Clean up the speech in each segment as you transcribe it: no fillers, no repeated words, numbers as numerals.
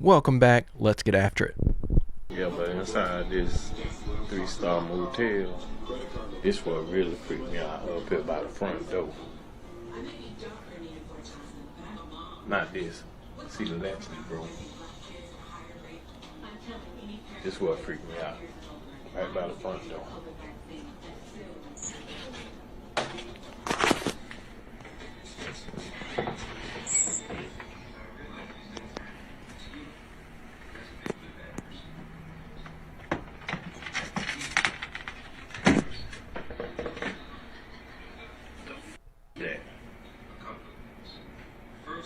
Welcome back. Let's get after it. Yeah, but inside this 3-star motel, this what really freaked me out up here by the front door. Not this. See the latch is broken. This what freaked me out. Right by the front door.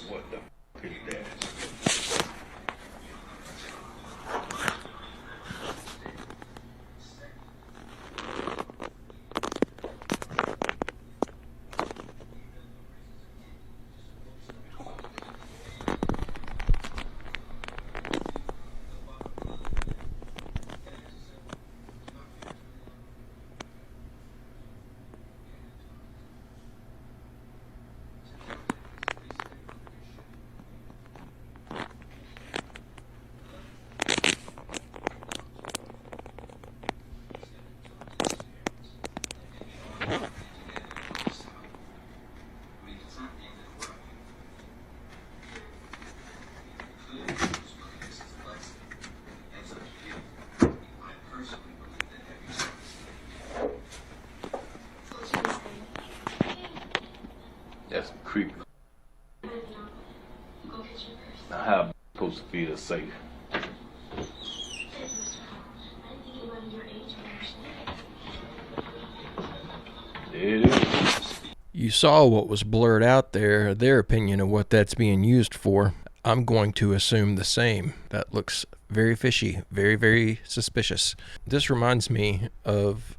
What the f is that? That's creepy. Now how am I supposed to feel safe? There it is. You saw what was blurred out there, their opinion of what that's being used for. I'm going to assume the same. That looks very fishy, very, very suspicious. This reminds me of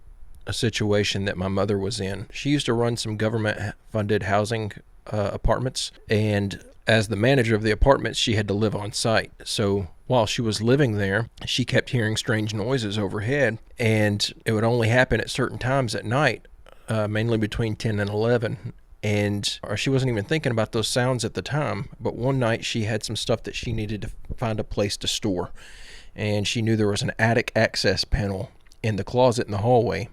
a situation that my mother was in. She used to run some government-funded housing apartments, and as the manager of the apartments, she had to live on site. So while she was living there, she kept hearing strange noises overhead, and it would only happen at certain times at night, mainly between 10 and 11. And she wasn't even thinking about those sounds at the time, but one night she had some stuff that she needed to find a place to store, and she knew there was an attic access panel in the closet in the hallway.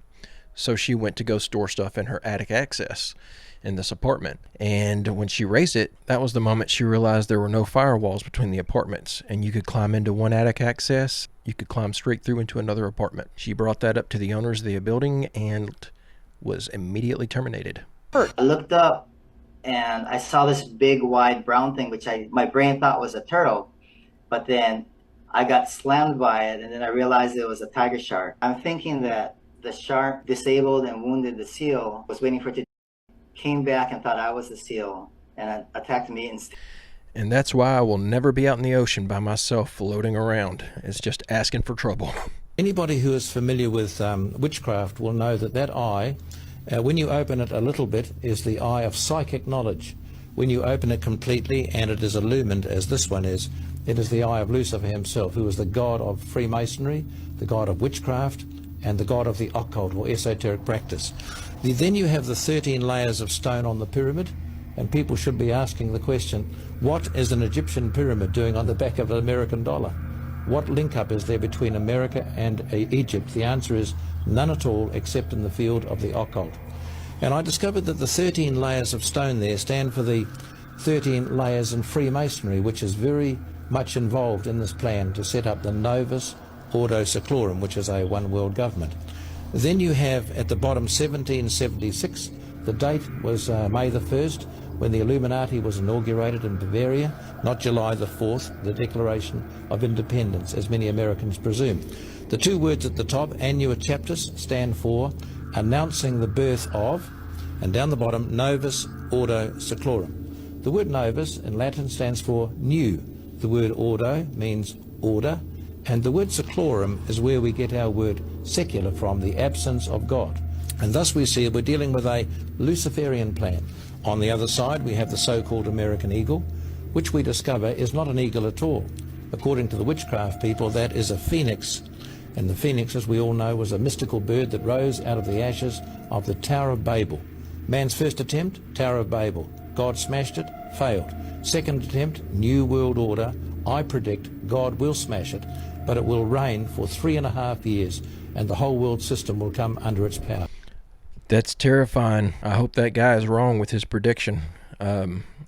So she went to go store stuff in her attic access in this apartment. And when she raised it, that was the moment she realized there were no firewalls between the apartments. And you could climb into one attic access, you could climb straight through into another apartment. She brought that up to the owners of the building and was immediately terminated. I looked up and I saw this big, wide brown thing, which my brain thought was a turtle. But then I got slammed by it, and then I realized it was a tiger shark. I'm thinking that the shark disabled and wounded the seal, was waiting for it to came back and thought I was the seal and attacked me instead. And that's why I will never be out in the ocean by myself floating around. It's just asking for trouble. Anybody who is familiar with witchcraft will know that that eye, when you open it a little bit, is the eye of psychic knowledge. When you open it completely and it is illumined, as this one is, it is the eye of Lucifer himself, who is the god of Freemasonry, the god of witchcraft, and the god of the occult or esoteric practice. Then you have the 13 layers of stone on the pyramid, and people should be asking the question, what is an Egyptian pyramid doing on the back of an American dollar? What link up is there between America and Egypt? The answer is none at all, except in the field of the occult. And I discovered that the 13 layers of stone there stand for the 13 layers in Freemasonry, which is very much involved in this plan to set up the Novus Ordo Seclorum, which is a one world government. Then you have at the bottom 1776, the date was May the 1st, when the Illuminati was inaugurated in Bavaria, not July the 4th, the Declaration of Independence, as many Americans presume. The two words at the top, Annua Chaptus, stand for announcing the birth of, and down the bottom, Novus Ordo Seclorum. The word novus in Latin stands for new. The word ordo means order, and the word seclorum is where we get our word secular from, the absence of God. And thus we see we're dealing with a Luciferian plan. On the other side we have the so-called American eagle, which we discover is not an eagle at all. According to the witchcraft people, that is a phoenix. And the phoenix, as we all know, was a mystical bird that rose out of the ashes of the Tower of Babel. Man's first attempt, Tower of Babel. God smashed it, failed. Second attempt, New World Order, I predict God will smash it, but it will reign for 3.5 years, and the whole world system will come under its power. That's terrifying. I hope that guy is wrong with his prediction.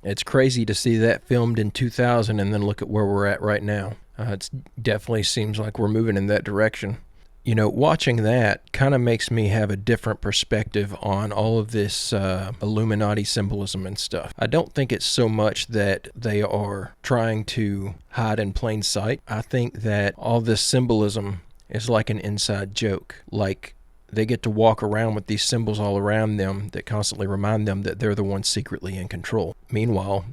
It's crazy to see that filmed in 2000 and then look at where we're at right now. It definitely seems like we're moving in that direction. You know, watching that kind of makes me have a different perspective on all of this Illuminati symbolism and stuff. I don't think it's so much that they are trying to hide in plain sight. I think that all this symbolism is like an inside joke. Like, they get to walk around with these symbols all around them that constantly remind them that they're the ones secretly in control. Meanwhile,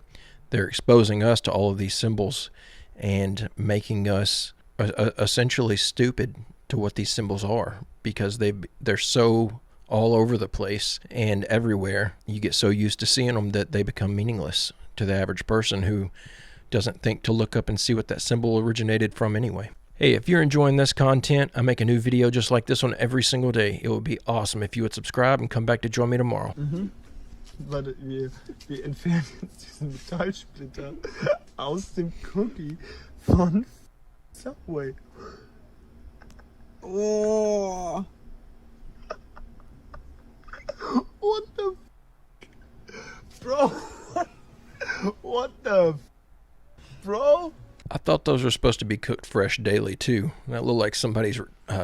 they're exposing us to all of these symbols and making us essentially stupid to what these symbols are, because they're so all over the place and everywhere. You get so used to seeing them that they become meaningless to the average person who doesn't think to look up and see what that symbol originated from anyway. Hey, if you're enjoying this content, I make a new video just like this one every single day. It would be awesome if you would subscribe and come back to join me tomorrow. Warte, wir entfernen jetzt diesen Metallsplitter aus dem Cookie von Subway. Oh. What the bro? What the bro? I thought those were supposed to be cooked fresh daily too. That looked like somebody's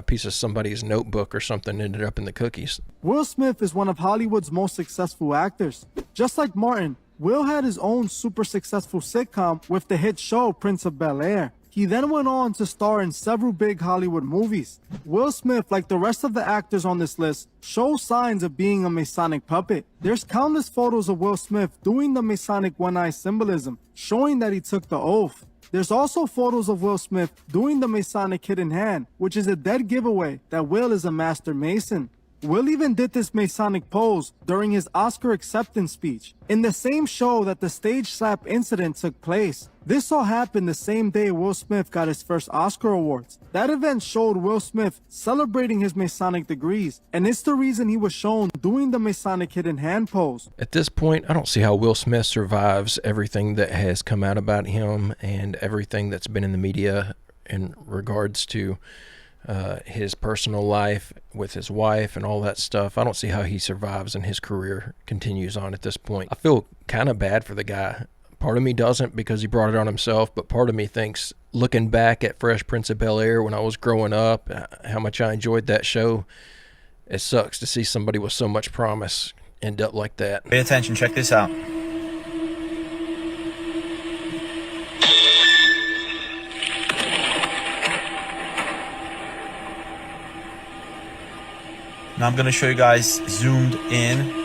piece of somebody's notebook or something ended up in the cookies. Will Smith is one of Hollywood's most successful actors. Just like Martin, Will had his own super successful sitcom with the hit show Prince of Bel-Air. He then went on to star in several big Hollywood movies. Will Smith, like the rest of the actors on this list, shows signs of being a Masonic puppet. There's countless photos of Will Smith doing the Masonic one-eye symbolism, showing that he took the oath. There's also photos of Will Smith doing the Masonic hidden hand, which is a dead giveaway that Will is a master Mason. Will even did this Masonic pose during his Oscar acceptance speech, in the same show that the stage slap incident took place. This all happened the same day Will Smith got his first Oscar awards. That event showed Will Smith celebrating his Masonic degrees, and it's the reason he was shown doing the Masonic hidden hand pose. At this point, I don't see how Will Smith survives everything that has come out about him and everything that's been in the media in regards to his personal life with his wife and all that stuff. I don't see how he survives and his career continues on at this point. I feel kind of bad for the guy. Part of me doesn't, because he brought it on himself, but part of me thinks, looking back at Fresh Prince of Bel-Air when I was growing up, how much I enjoyed that show, it sucks to see somebody with so much promise end up like that. Pay attention, check this out. Now I'm going to show you guys zoomed in.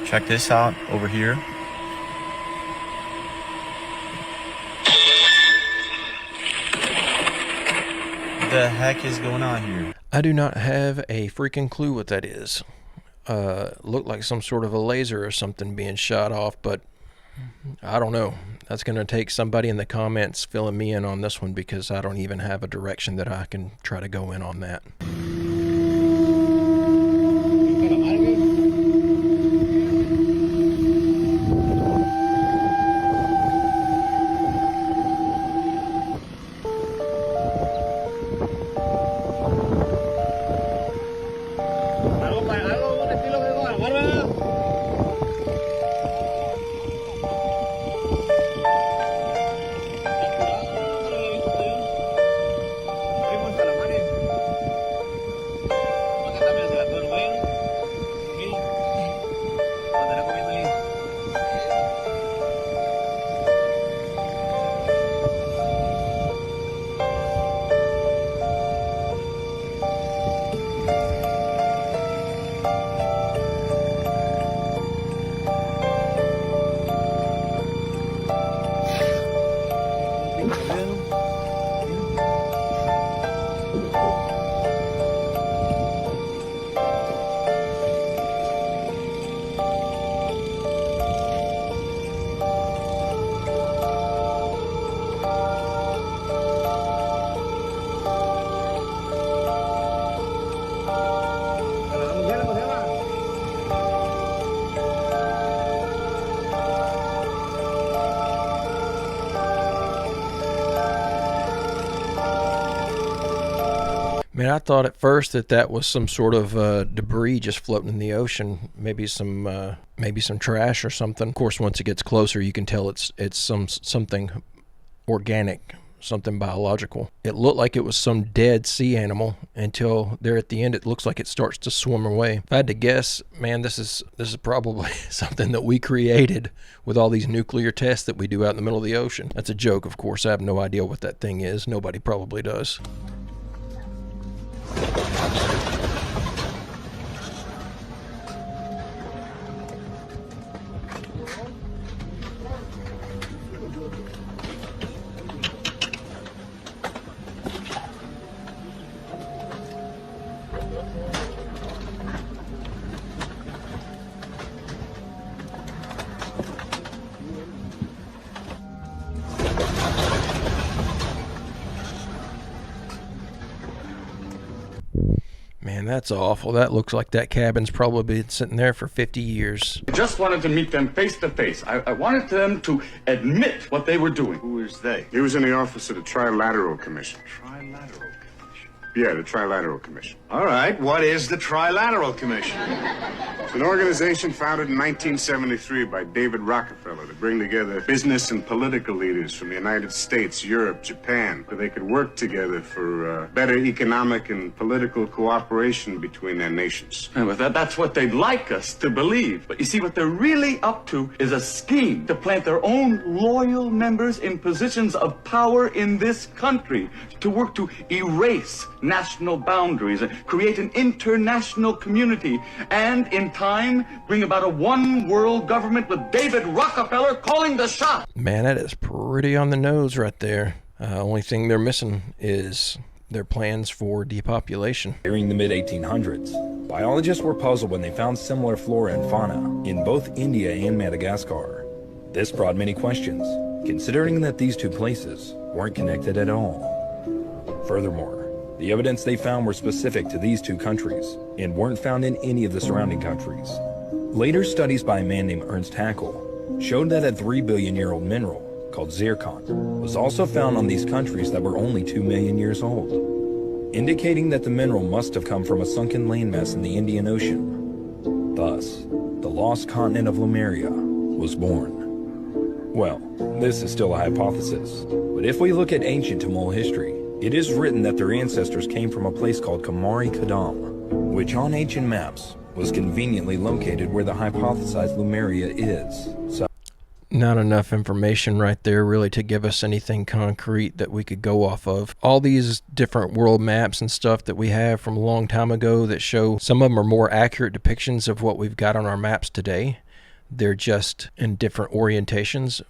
Check this out over here. What the heck is going on here? I do not have a freaking clue what that is. Looked like some sort of a laser or something being shot off, but I don't know. That's going to take somebody in the comments filling me in on this one, because I don't even have a direction that I can try to go in on that. Man, I thought at first that was some sort of debris just floating in the ocean, maybe some trash or something. Of course, once it gets closer, you can tell it's something organic, something biological. It looked like it was some dead sea animal until there at the end it looks like it starts to swim away. If I had to guess, man, this is probably something that we created with all these nuclear tests that we do out in the middle of the ocean. That's a joke, of course. I have no idea what that thing is. Nobody probably does. Man, that's awful. That looks like that cabin's probably been sitting there for 50 years. I just wanted to meet them face to face. I wanted them to admit what they were doing. Who is they? He was in the office of the Trilateral Commission. Trilateral Commission. Yeah, the Trilateral Commission. All right, what is the Trilateral Commission? It's an organization founded in 1973 by David Rockefeller to bring together business and political leaders from the United States, Europe, Japan, so they could work together for better economic and political cooperation between their nations. And with that's what they'd like us to believe. But you see, what they're really up to is a scheme to plant their own loyal members in positions of power in this country, to work to erase national boundaries and create an international community, and in time bring about a one world government with David Rockefeller calling the shots. Man, that is pretty on the nose right there. Only thing they're missing is their plans for depopulation. During the mid-1800s, biologists were puzzled when they found similar flora and fauna in both India and Madagascar. This brought many questions, considering that these two places weren't connected at all. Furthermore, the evidence they found were specific to these two countries and weren't found in any of the surrounding countries. Later studies by a man named Ernst Haeckel showed that a 3-billion-year-old mineral called zircon was also found on these countries that were only 2 million years old, indicating that the mineral must have come from a sunken landmass in the Indian Ocean. Thus, the lost continent of Lemuria was born. Well, this is still a hypothesis, but if we look at ancient Tamil history, it is written that their ancestors came from a place called Kamari Kadam, which on ancient maps was conveniently located where the hypothesized Lemuria is. So, not enough information right there really to give us anything concrete that we could go off of. All these different world maps and stuff that we have from a long time ago that show, some of them are more accurate depictions of what we've got on our maps today. They're just in different orientations.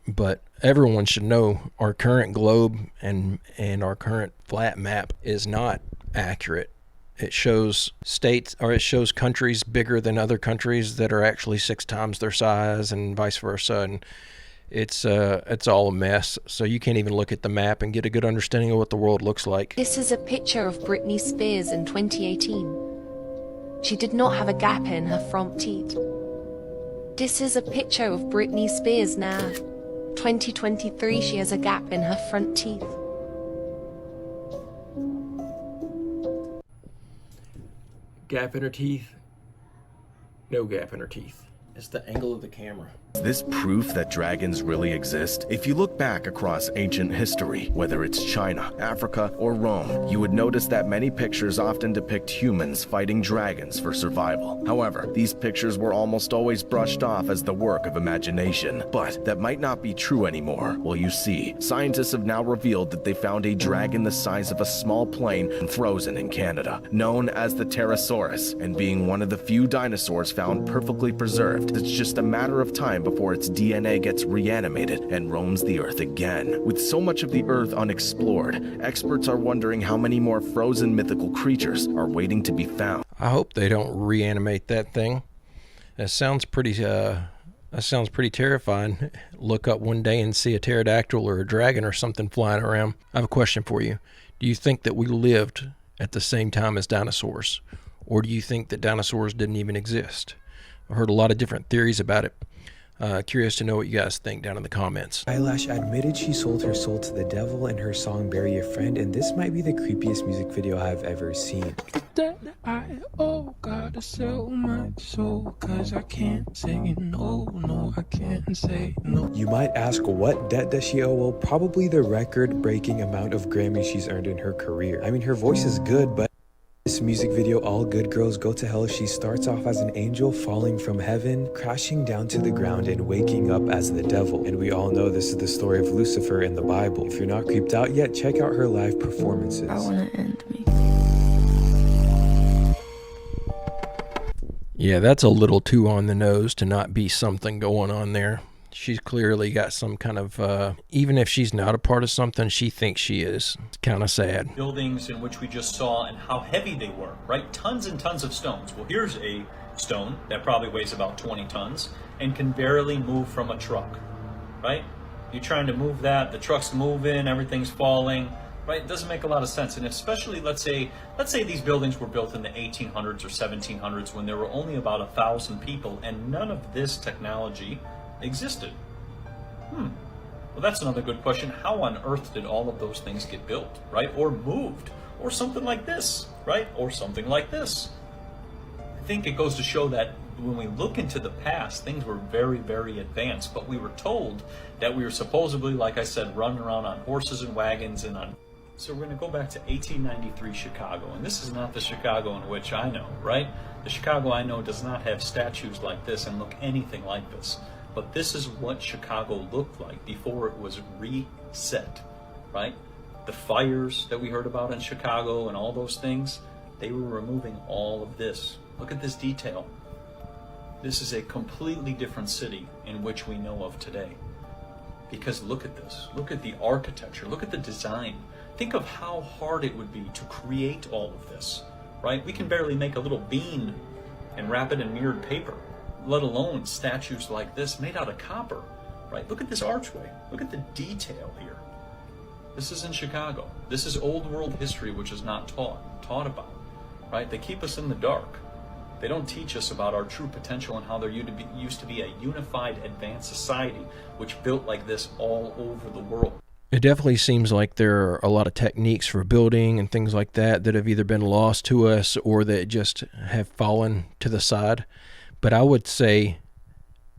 But everyone should know our current globe and our current flat map is not accurate. It shows states, or it shows countries bigger than other countries that are actually 6 times their size, and vice versa. And it's all a mess. So you can't even look at the map and get a good understanding of what the world looks like. This is a picture of Britney Spears in 2018. She did not have a gap in her front teeth. This is a picture of Britney Spears now. 2023, she has a gap in her front teeth. Gap in her teeth? No gap in her teeth. It's the angle of the camera. Is this proof that dragons really exist? If you look back across ancient history, whether it's China, Africa, or Rome, you would notice that many pictures often depict humans fighting dragons for survival. However, these pictures were almost always brushed off as the work of imagination. But that might not be true anymore. Well, you see, scientists have now revealed that they found a dragon the size of a small plane frozen in Canada, known as the Pterosaurus, and being one of the few dinosaurs found perfectly preserved. It's just a matter of time before its DNA gets reanimated and roams the Earth again. With so much of the Earth unexplored, experts are wondering how many more frozen mythical creatures are waiting to be found. I hope they don't reanimate that thing. That sounds pretty terrifying. Look up one day and see a pterodactyl or a dragon or something flying around. I have a question for you. Do you think that we lived at the same time as dinosaurs? Or do you think that dinosaurs didn't even exist? I've heard a lot of different theories about it. Curious to know what you guys think down in the comments. Eyelash admitted she sold her soul to the devil in her song Bury a Friend, and this might be the creepiest music video I've ever seen. That I gotta sell my soul, 'cause I can't say no, I can't say no. You might ask, what debt does she owe? Well, probably the record-breaking amount of Grammys she's earned in her career. I mean, her voice is good, but this music video, All Good Girls Go to Hell, she starts off as an angel falling from heaven, crashing down to the ground, and waking up as the devil. And we all know this is the story of Lucifer in the Bible. If you're not creeped out yet, check out her live performances. I wanna end me. Yeah, that's a little too on the nose to not be something going on there. She's clearly got some kind of, even if she's not a part of something, she thinks she is. It's kind of sad. Buildings in which we just saw and how heavy they were, right? Tons and tons of stones. Well, here's a stone that probably weighs about 20 tons and can barely move from a truck, right? You're trying to move that, the truck's moving, everything's falling, right? It doesn't make a lot of sense. And especially, let's say these buildings were built in the 1800s or 1700s when there were only about 1,000 people and none of this technology existed. Well, that's another good question. How on earth did all of those things get built, right? Or moved, or something like this, right? Or something like this. I think it goes to show that when we look into the past, things were very, very advanced, but we were told that we were supposedly, like I said, running around on horses and wagons and on. So we're going to go back to 1893 Chicago, and this is not the Chicago in which I know, right? The Chicago I know does not have statues like this and look anything like this. But this is what Chicago looked like before it was reset, right? The fires that we heard about in Chicago and all those things, they were removing all of this. Look at this detail. This is a completely different city in which we know of today. Because look at this. Look at the architecture. Look at the design. Think of how hard it would be to create all of this, right? We can barely make a little bean and wrap it in mirrored paper, let alone statues like this made out of copper, right? Look at this archway. Look at the detail here. This is in Chicago. This is old world history which is not taught about, right? They keep us in the dark. They don't teach us about our true potential and how there used to be a unified, advanced society which built like this all over the world. It definitely seems like there are a lot of techniques for building and things like that that have either been lost to us or that just have fallen to the side. But I would say,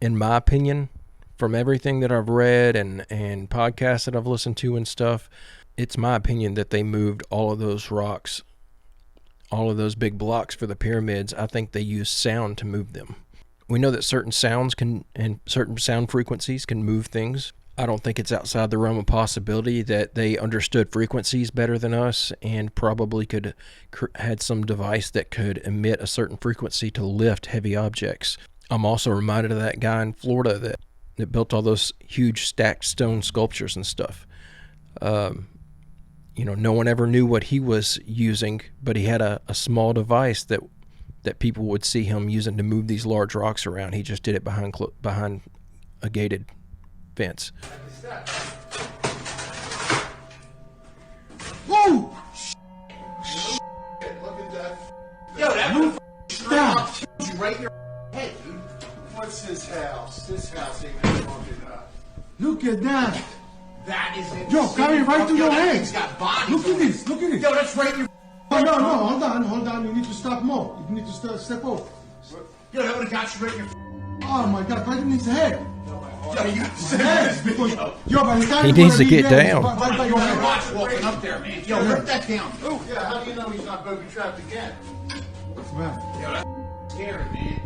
in my opinion, from everything that I've read and podcasts that I've listened to and stuff, it's my opinion that they moved all of those rocks, all of those big blocks for the pyramids. I think they used sound to move them. We know that certain sounds and certain sound frequencies can move things. I don't think it's outside the realm of possibility that they understood frequencies better than us and probably could had some device that could emit a certain frequency to lift heavy objects. I'm also reminded of that guy in Florida that built all those huge stacked stone sculptures and stuff. No one ever knew what he was using, but he had a small device that people would see him using to move these large rocks around. He just did it behind a gated fence. Whoa! Look at that. Yo, that roof you right in your head, dude. What's his house? This house ain't been fucking up. Look at that. That is insane. Yo, coming right through your head. He's got body. Look at this. Look at this. Yo, that's right in your. Oh, no, hold on. You need to stop more. You need to step over. Yo, that would have got you right in your. Oh my God, right in his head. Yo, you got to he needs to get down. Yo, watch walking up there, man. Yo, rip that down. Oh, yeah, how do you know he's not booby trapped again? Man. Yo, that's scary, man.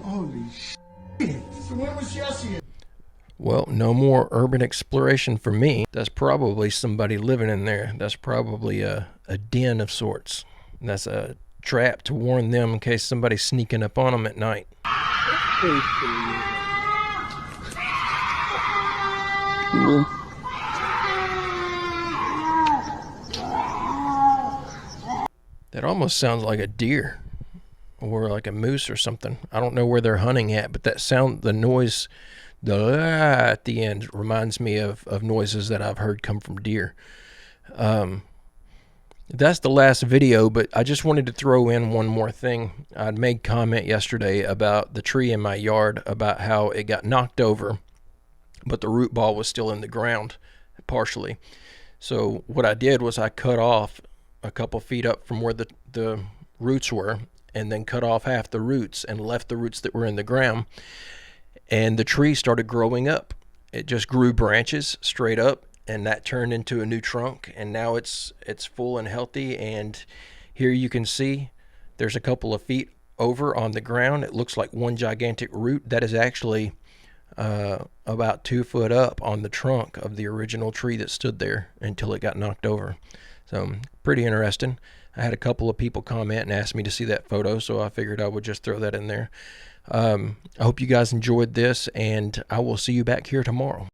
Holy shit. So when was Jesse? Well, no more urban exploration for me. That's probably somebody living in there. That's probably a den of sorts. And that's a trap to warn them in case somebody's sneaking up on them at night. That almost sounds like a deer or like a moose or something. I don't know where they're hunting at, but that sound, the noise, at the end reminds me of noises that I've heard come from deer. That's the last video, but I just wanted to throw in one more thing. I'd made comment yesterday about the tree in my yard, about how it got knocked over, but the root ball was still in the ground, partially. So what I did was I cut off a couple feet up from where the roots were, and then cut off half the roots and left the roots that were in the ground, and the tree started growing up. It just grew branches straight up, and that turned into a new trunk, and now it's full and healthy. And here you can see there's a couple of feet over on the ground. It looks like one gigantic root that is actually about 2 foot up on the trunk of the original tree that stood there until it got knocked over. So pretty interesting. I had a couple of people comment and ask me to see that photo, so I figured I would just throw that in there. I hope you guys enjoyed this, and I will see you back here tomorrow.